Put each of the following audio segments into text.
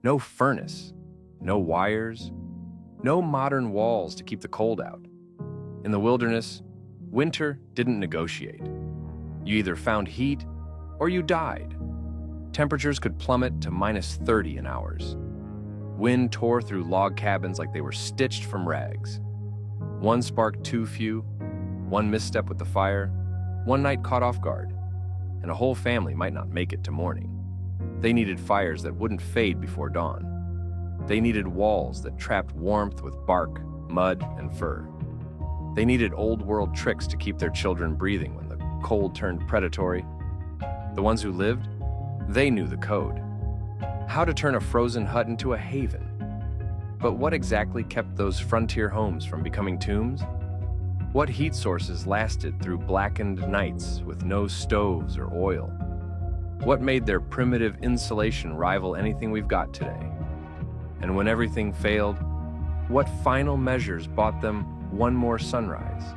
No furnace, no wires, no modern walls to keep the cold out. In the wilderness, winter didn't negotiate. You either found heat or you died. Temperatures could plummet to -30 in hours. Wind tore through log cabins like they were stitched from rags. One spark too few, one misstep with the fire, one night caught off guard, and a whole family might not make it to morning. They needed fires that wouldn't fade before dawn. They needed walls that trapped warmth with bark, mud, and fur. They needed old-world tricks to keep their children breathing when the cold turned predatory. The ones who lived, they knew the code. How to turn a frozen hut into a haven. But what exactly kept those frontier homes from becoming tombs? What heat sources lasted through blackened nights with no stoves or oil? What made their primitive insulation rival anything we've got today? And when everything failed, what final measures bought them one more sunrise?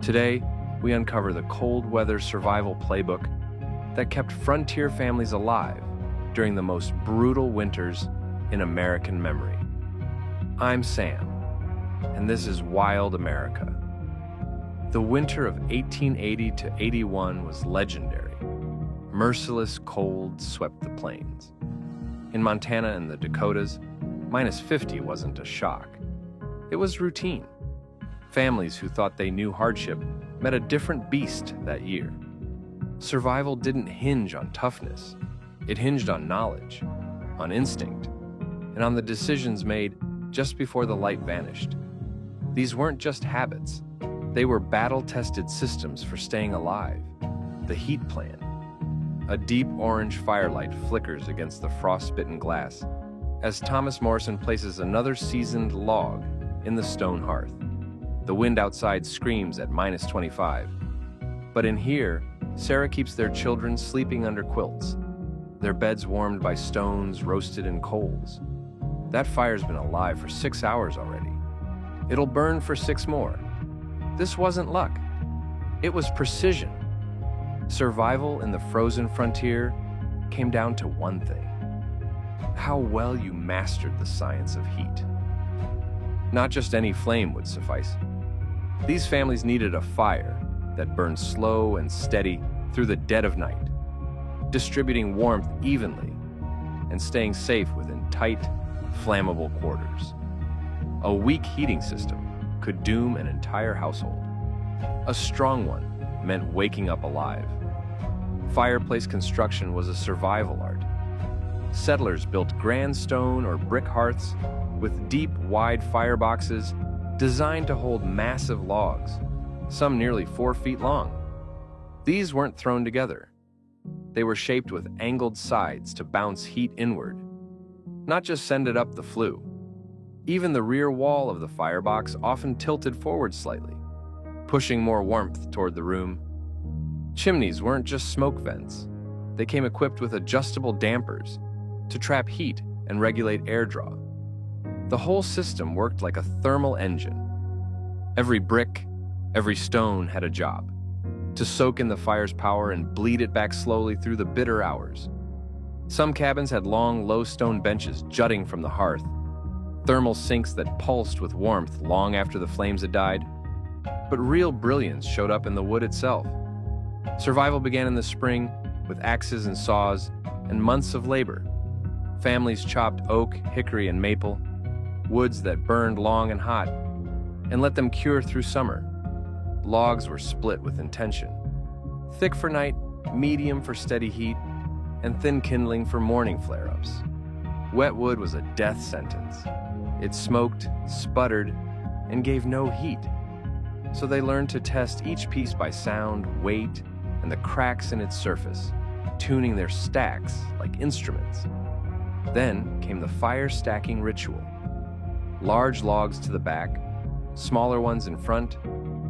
Today, we uncover the cold weather survival playbook that kept frontier families alive during the most brutal winters in American memory. I'm Sam, and this is Wild America. The winter of 1880 to 81 was legendary. Merciless cold swept the plains. In Montana and the Dakotas, -50 wasn't a shock. It was routine. Families who thought they knew hardship met a different beast that year. Survival didn't hinge on toughness. It hinged on knowledge, on instinct, and on the decisions made just before the light vanished. These weren't just habits. They were battle-tested systems for staying alive. The heat plan. A deep orange firelight flickers against the frost-bitten glass as Thomas Morrison places another seasoned log in the stone hearth. The wind outside screams at -25. But in here, Sarah keeps their children sleeping under quilts, their beds warmed by stones roasted in coals. That fire's been alive for 6 hours already. It'll burn for 6 more. This wasn't luck. It was precision. Survival in the frozen frontier came down to one thing: how well you mastered the science of heat. Not just any flame would suffice. These families needed a fire that burned slow and steady through the dead of night, distributing warmth evenly and staying safe within tight, flammable quarters. A weak heating system could doom an entire household. A strong one meant waking up alive. Fireplace construction was a survival art. Settlers built grand stone or brick hearths with deep, wide fireboxes designed to hold massive logs, some nearly 4 feet long. These weren't thrown together. They were shaped with angled sides to bounce heat inward, not just send it up the flue. Even the rear wall of the firebox often tilted forward slightly, pushing more warmth toward the room. Chimneys weren't just smoke vents. They came equipped with adjustable dampers to trap heat and regulate air draw. The whole system worked like a thermal engine. Every brick, every stone had a job: to soak in the fire's power and bleed it back slowly through the bitter hours. Some cabins had long, low stone benches jutting from the hearth, thermal sinks that pulsed with warmth long after the flames had died. But real brilliance showed up in the wood itself. Survival began in the spring with axes and saws and months of labor. Families chopped oak, hickory, and maple, woods that burned long and hot, and let them cure through summer. Logs were split with intention. Thick for night, medium for steady heat, and thin kindling for morning flare-ups. Wet wood was a death sentence. It smoked, sputtered, and gave no heat. So they learned to test each piece by sound, weight, and the cracks in its surface, tuning their stacks like instruments. Then came the fire stacking ritual. Large logs to the back, smaller ones in front.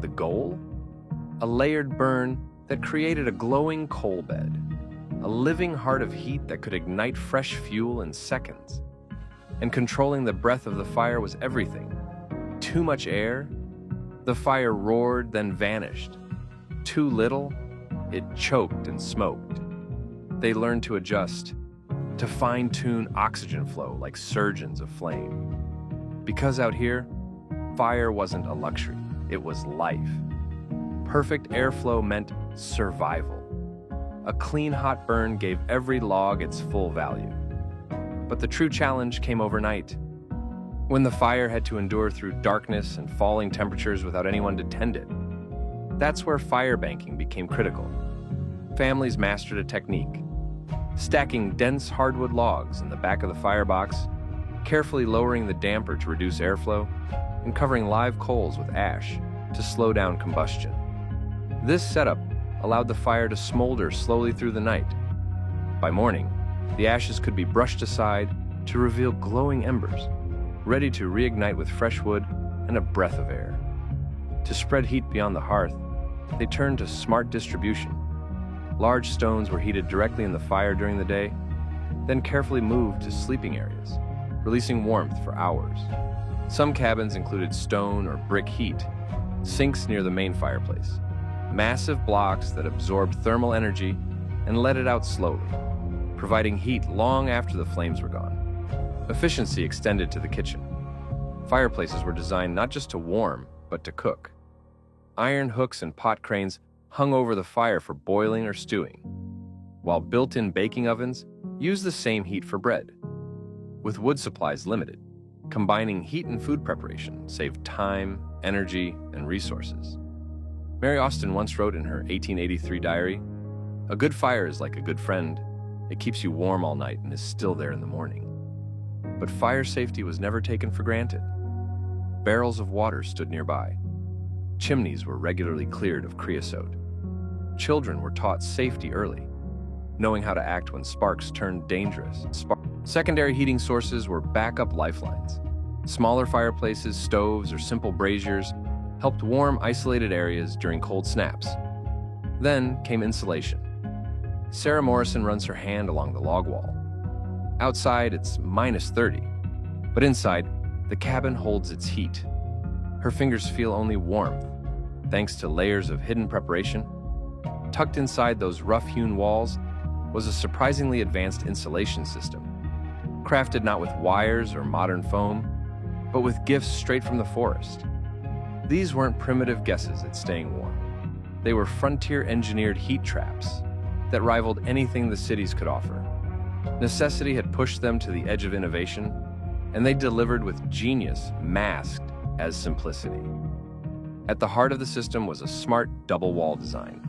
The goal? A layered burn that created a glowing coal bed, a living heart of heat that could ignite fresh fuel in seconds. And controlling the breath of the fire was everything. Too much air, the fire roared, then vanished. Too little, it choked and smoked. They learned to adjust, to fine-tune oxygen flow like surgeons of flame. Because out here, fire wasn't a luxury, it was life. Perfect airflow meant survival. A clean, hot burn gave every log its full value. But the true challenge came overnight, when the fire had to endure through darkness and falling temperatures without anyone to tend it. That's where fire banking became critical. Families mastered a technique, stacking dense hardwood logs in the back of the firebox, carefully lowering the damper to reduce airflow, and covering live coals with ash to slow down combustion. This setup allowed the fire to smolder slowly through the night. By morning, the ashes could be brushed aside to reveal glowing embers, ready to reignite with fresh wood and a breath of air. To spread heat beyond the hearth, they turned to smart distribution. Large stones were heated directly in the fire during the day, then carefully moved to sleeping areas, releasing warmth for hours. Some cabins included stone or brick heat, sinks near the main fireplace, massive blocks that absorbed thermal energy and let it out slowly, providing heat long after the flames were gone. Efficiency extended to the kitchen. Fireplaces were designed not just to warm, but to cook. Iron hooks and pot cranes hung over the fire for boiling or stewing, while built-in baking ovens used the same heat for bread. With wood supplies limited, combining heat and food preparation saved time, energy, and resources. Mary Austin once wrote in her 1883 diary, "A good fire is like a good friend. It keeps you warm all night and is still there in the morning." But fire safety was never taken for granted. Barrels of water stood nearby. Chimneys were regularly cleared of creosote. Children were taught safety early, knowing how to act when sparks turned dangerous. Secondary heating sources were backup lifelines. Smaller fireplaces, stoves, or simple braziers helped warm isolated areas during cold snaps. Then came insulation. Sarah Morrison runs her hand along the log wall. Outside, it's -30, but inside, the cabin holds its heat. Her fingers feel only warmth, thanks to layers of hidden preparation. Tucked inside those rough-hewn walls was a surprisingly advanced insulation system, crafted not with wires or modern foam, but with gifts straight from the forest. These weren't primitive guesses at staying warm. They were frontier-engineered heat traps that rivaled anything the cities could offer. Necessity had pushed them to the edge of innovation, and they delivered with genius masked as simplicity. At the heart of the system was a smart double-wall design.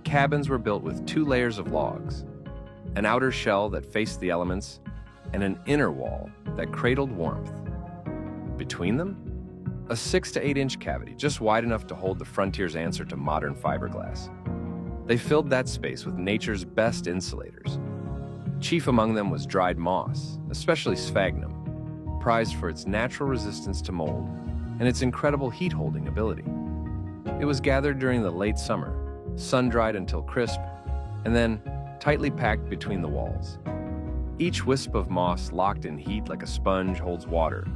Cabins were built with 2 layers of logs, an outer shell that faced the elements, and an inner wall that cradled warmth. Between them, a 6 to 8 inch cavity, just wide enough to hold the frontier's answer to modern fiberglass. They filled that space with nature's best insulators. Chief among them was dried moss, especially sphagnum, prized for its natural resistance to mold and its incredible heat-holding ability. It was gathered during the late summer, sun-dried until crisp, and then tightly packed between the walls. Each wisp of moss locked in heat like a sponge holds water,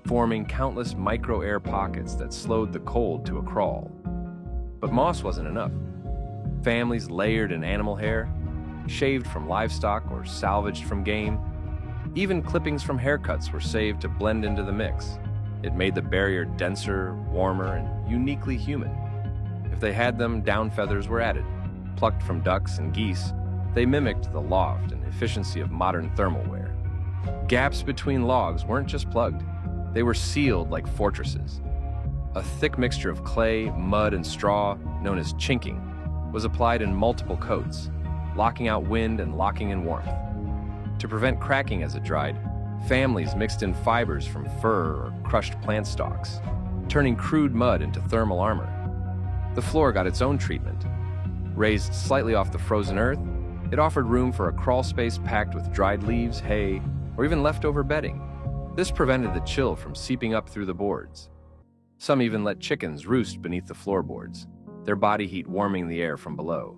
forming countless micro-air pockets that slowed the cold to a crawl. But moss wasn't enough. Families layered in animal hair, shaved from livestock or salvaged from game. Even clippings from haircuts were saved to blend into the mix. It made the barrier denser, warmer, and uniquely human. If they had them, down feathers were added. Plucked from ducks and geese, they mimicked the loft and efficiency of modern thermal wear. Gaps between logs weren't just plugged, they were sealed like fortresses. A thick mixture of clay, mud, and straw, known as chinking, was applied in multiple coats, locking out wind and locking in warmth. To prevent cracking as it dried, families mixed in fibers from fur or crushed plant stalks, turning crude mud into thermal armor. The floor got its own treatment. Raised slightly off the frozen earth, it offered room for a crawl space packed with dried leaves, hay, or even leftover bedding. This prevented the chill from seeping up through the boards. Some even let chickens roost beneath the floorboards, their body heat warming the air from below.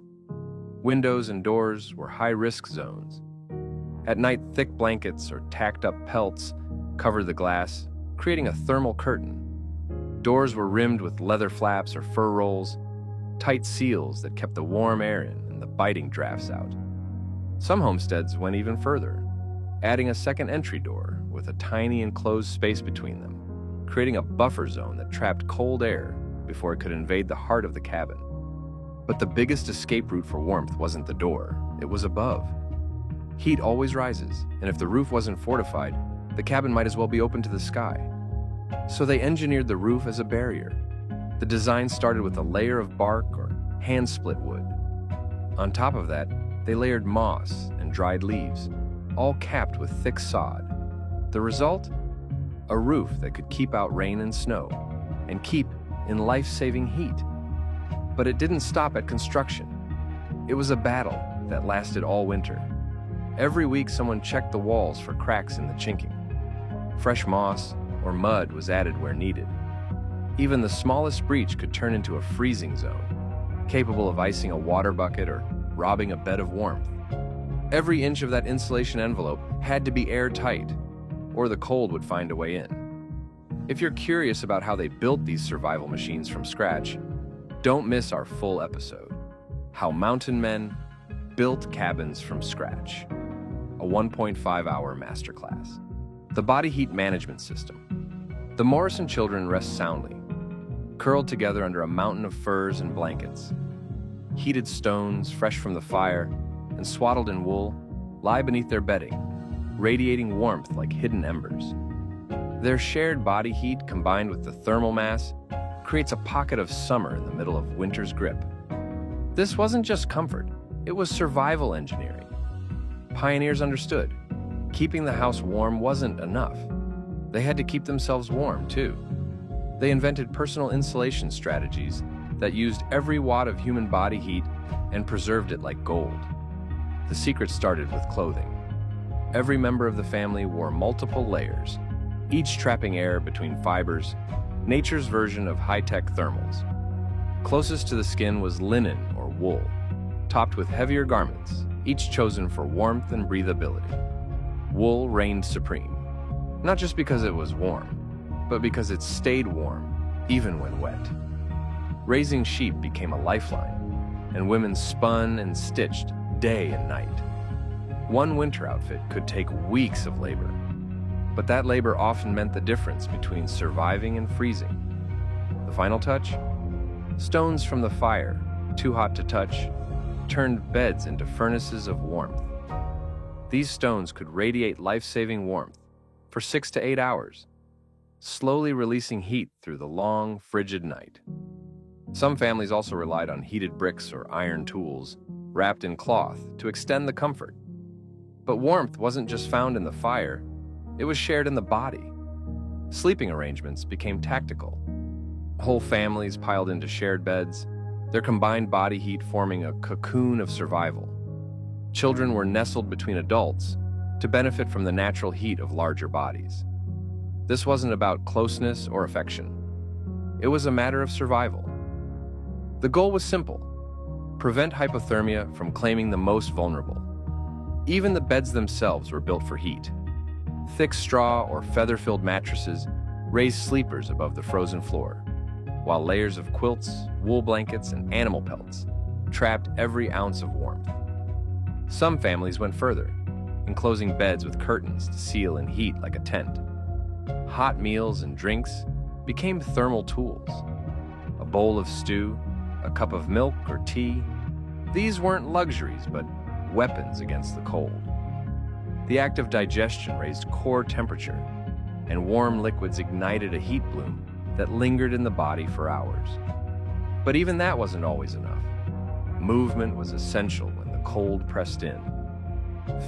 Windows and doors were high-risk zones. At night, thick blankets or tacked-up pelts covered the glass, creating a thermal curtain. Doors were rimmed with leather flaps or fur rolls, tight seals that kept the warm air in and the biting drafts out. Some homesteads went even further, adding a second entry door with a tiny enclosed space between them, creating a buffer zone that trapped cold air before it could invade the heart of the cabin. But the biggest escape route for warmth wasn't the door, it was above. Heat always rises, and if the roof wasn't fortified, the cabin might as well be open to the sky. So they engineered the roof as a barrier. The design started with a layer of bark or hand-split wood. On top of that, they layered moss and dried leaves, all capped with thick sod. The result? A roof that could keep out rain and snow, and keep in life-saving heat. But it didn't stop at construction. It was a battle that lasted all winter. Every week someone checked the walls for cracks in the chinking. Fresh moss or mud was added where needed. Even the smallest breach could turn into a freezing zone, capable of icing a water bucket or robbing a bed of warmth. Every inch of that insulation envelope had to be airtight, or the cold would find a way in. If you're curious about how they built these survival machines from scratch, don't miss our full episode, How Mountain Men Built Cabins from Scratch, a 1.5-hour masterclass. The Body Heat Management System. The Morrison children rest soundly, curled together under a mountain of furs and blankets. Heated stones, fresh from the fire, and swaddled in wool, lie beneath their bedding, radiating warmth like hidden embers. Their shared body heat, combined with the thermal mass, creates a pocket of summer in the middle of winter's grip. This wasn't just comfort, it was survival engineering. Pioneers understood. Keeping the house warm wasn't enough. They had to keep themselves warm, too. They invented personal insulation strategies that used every watt of human body heat and preserved it like gold. The secret started with clothing. Every member of the family wore multiple layers, each trapping air between fibers, nature's version of high-tech thermals. Closest to the skin was linen or wool, topped with heavier garments, each chosen for warmth and breathability. Wool reigned supreme, not just because it was warm, but because it stayed warm, even when wet. Raising sheep became a lifeline, and women spun and stitched day and night. One winter outfit could take weeks of labor, but that labor often meant the difference between surviving and freezing. The final touch? Stones from the fire, too hot to touch, turned beds into furnaces of warmth. These stones could radiate life-saving warmth for 6 to 8 hours, slowly releasing heat through the long, frigid night. Some families also relied on heated bricks or iron tools, wrapped in cloth, to extend the comfort. But warmth wasn't just found in the fire, it was shared in the body. Sleeping arrangements became tactical. Whole families piled into shared beds, their combined body heat forming a cocoon of survival. Children were nestled between adults to benefit from the natural heat of larger bodies. This wasn't about closeness or affection. It was a matter of survival. The goal was simple: prevent hypothermia from claiming the most vulnerable. Even the beds themselves were built for heat. Thick straw or feather-filled mattresses raised sleepers above the frozen floor, while layers of quilts, wool blankets, and animal pelts trapped every ounce of warmth. Some families went further, enclosing beds with curtains to seal in heat like a tent. Hot meals and drinks became thermal tools. A bowl of stew, a cup of milk or tea, these weren't luxuries, but weapons against the cold. The act of digestion raised core temperature, and warm liquids ignited a heat bloom that lingered in the body for hours. But even that wasn't always enough. Movement was essential when the cold pressed in.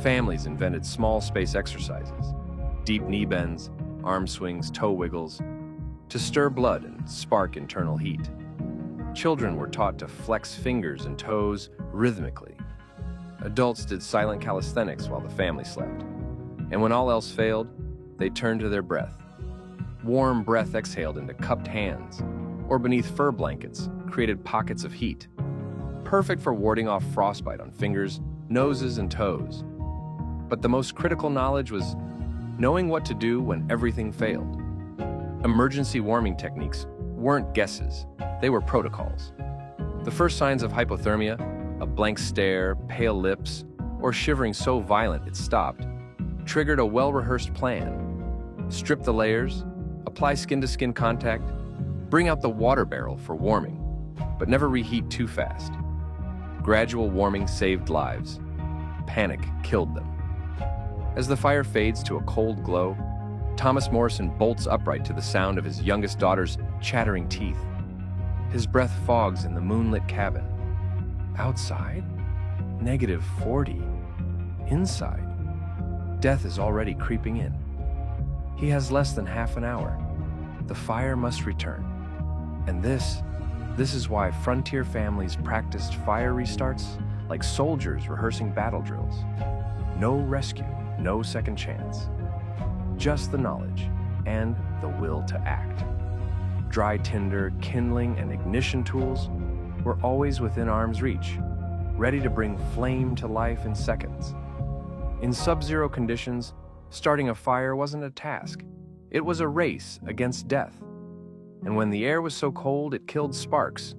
Families invented small space exercises, deep knee bends, arm swings, toe wiggles, to stir blood and spark internal heat. Children were taught to flex fingers and toes rhythmically. Adults did silent calisthenics while the family slept. And when all else failed, they turned to their breath. Warm breath exhaled into cupped hands, or beneath fur blankets, created pockets of heat, perfect for warding off frostbite on fingers, noses, and toes. But the most critical knowledge was knowing what to do when everything failed. Emergency warming techniques weren't guesses, they were protocols. The first signs of hypothermia, a blank stare, pale lips, or shivering so violent it stopped, triggered a well-rehearsed plan. Strip the layers, apply skin-to-skin contact, bring out the water barrel for warming, but never reheat too fast. Gradual warming saved lives. Panic killed them. As the fire fades to a cold glow, Thomas Morrison bolts upright to the sound of his youngest daughter's chattering teeth. His breath fogs in the moonlit cabin. Outside, -40. Inside, death is already creeping in. He has less than half an hour. The fire must return. And this is why frontier families practiced fire restarts like soldiers rehearsing battle drills. No rescue, no second chance. Just the knowledge and the will to act. Dry tinder, kindling, and ignition tools were always within arm's reach, ready to bring flame to life in seconds. In sub-zero conditions, starting a fire wasn't a task. It was a race against death. And when the air was so cold it killed sparks,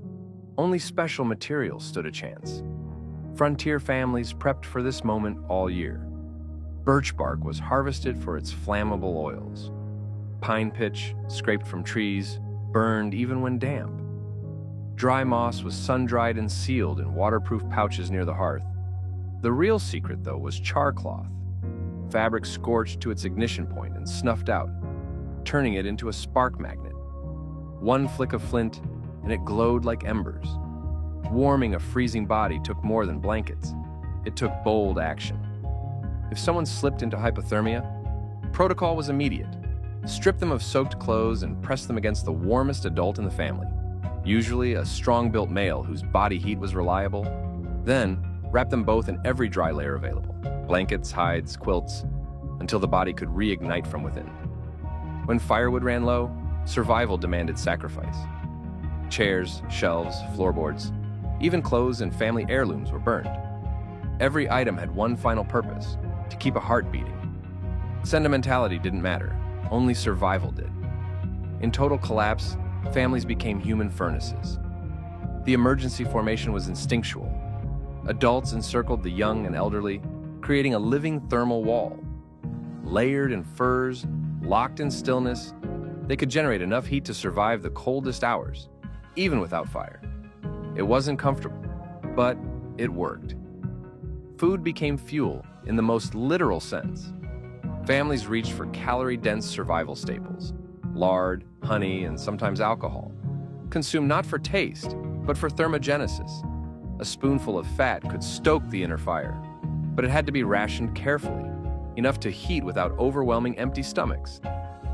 only special materials stood a chance. Frontier families prepped for this moment all year. Birch bark was harvested for its flammable oils. Pine pitch, scraped from trees, burned even when damp. Dry moss was sun-dried and sealed in waterproof pouches near the hearth. The real secret, though, was char cloth. Fabric scorched to its ignition point and snuffed out, turning it into a spark magnet. One flick of flint, and it glowed like embers. Warming a freezing body took more than blankets. It took bold action. If someone slipped into hypothermia, protocol was immediate. Strip them of soaked clothes and press them against the warmest adult in the family, usually a strong-built male whose body heat was reliable. Then, wrap them both in every dry layer available, blankets, hides, quilts, until the body could reignite from within. When firewood ran low, survival demanded sacrifice. Chairs, shelves, floorboards, even clothes and family heirlooms were burned. Every item had one final purpose: to keep a heart beating. Sentimentality didn't matter, only survival did. In total collapse, families became human furnaces. The emergency formation was instinctual. Adults encircled the young and elderly, creating a living thermal wall. Layered in furs, locked in stillness, they could generate enough heat to survive the coldest hours, even without fire. It wasn't comfortable, but it worked. Food became fuel in the most literal sense. Families reached for calorie-dense survival staples: lard, honey, and sometimes alcohol, consumed not for taste, but for thermogenesis. A spoonful of fat could stoke the inner fire, but it had to be rationed carefully, enough to heat without overwhelming empty stomachs.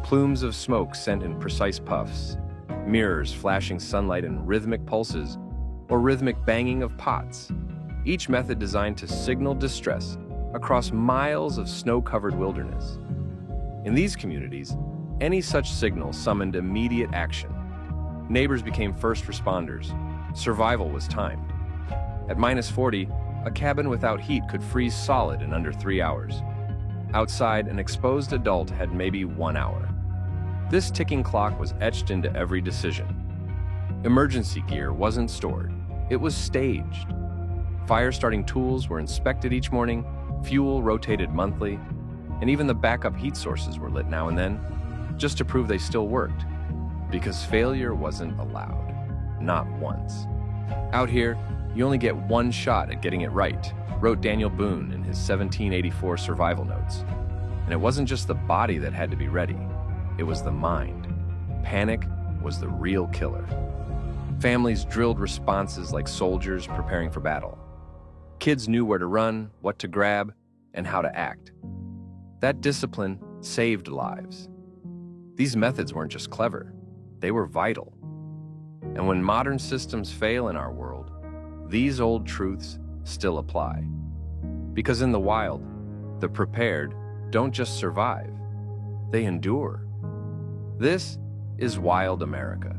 Plumes of smoke sent in precise puffs, mirrors flashing sunlight in rhythmic pulses, or rhythmic banging of pots, each method designed to signal distress across miles of snow-covered wilderness. In these communities, any such signal summoned immediate action. Neighbors became first responders. Survival was timed. At -40, a cabin without heat could freeze solid in under 3 hours. Outside, an exposed adult had maybe 1 hour. This ticking clock was etched into every decision. Emergency gear wasn't stored, it was staged. Fire-starting tools were inspected each morning, fuel rotated monthly, and even the backup heat sources were lit now and then, just to prove they still worked. Because failure wasn't allowed, not once. Out here, you only get one shot at getting it right, wrote Daniel Boone in his 1784 survival notes. And it wasn't just the body that had to be ready, it was the mind. Panic was the real killer. Families drilled responses like soldiers preparing for battle. Kids knew where to run, what to grab, and how to act. That discipline saved lives. These methods weren't just clever, they were vital. And when modern systems fail in our world, these old truths still apply. Because in the wild, the prepared don't just survive, they endure. This is Wild America.